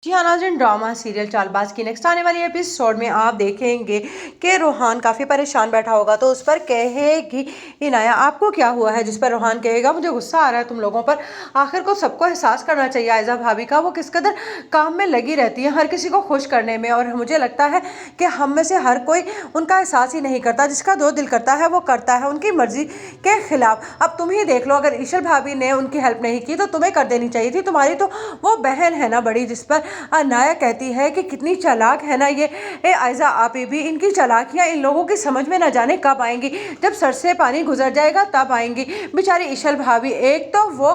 जी हाँ नाज़रीन, drama serial Chaalbaaz की नेक्स्ट आने वाली एपिसोड में आप देखेंगे कि रोहान काफ़ी परेशान बैठा होगा तो उस पर कहेगी इनाया आपको क्या हुआ है, जिस पर रोहान कहेगा मुझे गुस्सा आ रहा है तुम लोगों पर। आखिर को सबको एहसास करना चाहिए आयजा भाभी का, वो किस कदर काम में लगी रहती है हर किसी को खुश करने में, और मुझे लगता है कि हम में से हर कोई उनका एहसास ही नहीं करता। जिसका जो दिल करता है वो करता है उनकी मर्जी के खिलाफ। अब तुम ही देख लो, अगर ईशल भाभी ने उनकी हेल्प नहीं की तो तुम्हें कर देनी चाहिए थी, तुम्हारी तो वो बहन है ना बड़ी। जिस पर अनाया कहती है कि कितनी चालाक है ना ये आयजा आपी भी, इनकी चालाकियां इन लोगों की समझ में न जाने कब आएंगी, जब सर से पानी गुजर जाएगा तब आएंगी। बेचारी ईशल भाभी, एक तो वो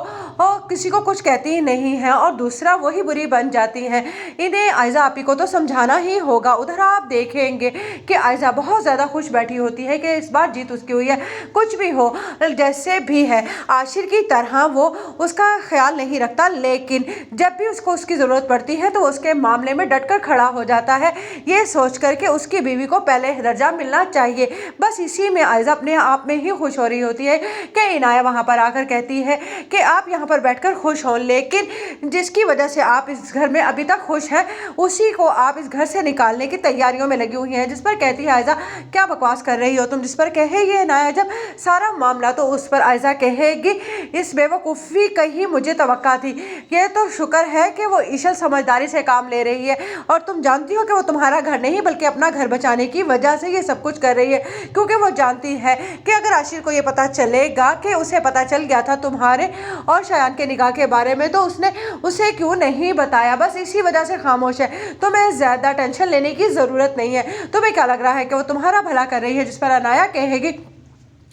किसी को कुछ कहती ही नहीं है और दूसरा वही बुरी बन जाती हैं। इन्हें आयजा आपी को तो समझाना ही होगा। उधर आप देखेंगे कि आयजा बहुत ज़्यादा खुश बैठी होती है कि इस बार जीत उसकी हुई है। कुछ भी हो, जैसे भी है आशिर की तरह वो उसका ख्याल नहीं रखता, लेकिन जब भी उसको उसकी ज़रूरत पड़ती है तो उसके मामले में डटकर खड़ा हो जाता है, ये सोच कर के उसकी बीवी को पहले दर्जा मिलना चाहिए। बस इसी में आयजा अपने आप में ही खुश हो रही होती है कि इनाया वहाँ पर आकर कहती है कि आप यहाँ पर बैठकर खुश हों, लेकिन जिसकी वजह से आप इस घर में अभी तक खुश हैं उसी को आप इस घर से निकालने की तैयारियों में लगी हुई हैं। जिस पर कहती है आयजा क्या बकवास कर रही हो तुम, जिस पर कहेगी इनाया जब सारा मामला, तो उस पर आयजा कहेगी इस बेवकूफ़ी का ही मुझे तवक्का थी, ये तो शुक्र है कि वो ईशल समझदारी से काम ले रही है, और तुम जानती हो कि वो तुम्हारा घर नहीं बल्कि अपना घर बचाने की वजह से ये सब कुछ कर रही है, क्योंकि वो जानती है कि अगर आशिर को ये पता चलेगा कि उसे पता चल गया था तुम्हारे और शयान के निकाह के बारे में तो उसने उसे क्यों नहीं बताया, बस इसी वजह से खामोश है। तुम्हें ज़्यादा टेंशन लेने की ज़रूरत नहीं है, तुम्हें क्या लग रहा है कि वो तुम्हारा भला कर रही है। जिस पर अनाया कहेगी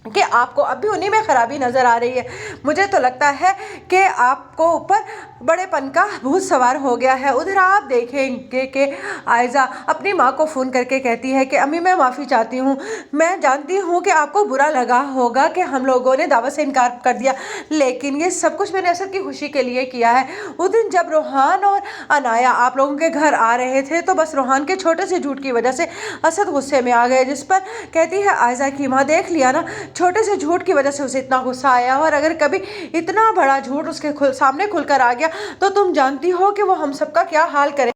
कि आपको अब भी उन्हीं में खराबी नज़र आ रही है, मुझे तो लगता है कि आपको ऊपर बड़ेपन का भूत सवार हो गया है। उधर आप देखेंगे कि आयजा अपनी माँ को फ़ोन करके कहती है कि अम्मी मैं माफ़ी चाहती हूँ, मैं जानती हूँ कि आपको बुरा लगा होगा कि हम लोगों ने दावत से इनकार कर दिया, लेकिन ये सब कुछ मैंने असद की खुशी के लिए किया है। उस दिन जब रोहान और अनाया आप लोगों के घर आ रहे थे तो बस रोहान के छोटे से झूठ की वजह से असद गुस्से में आ गए। जिस पर कहती है आयजा की माँ देख लिया ना, छोटे से झूठ की वजह से उसे इतना गुस्सा आया, और अगर कभी इतना बड़ा झूठ उसके सामने खुलकर आ गया तो तुम जानती हो कि वो हम सबका क्या हाल करे।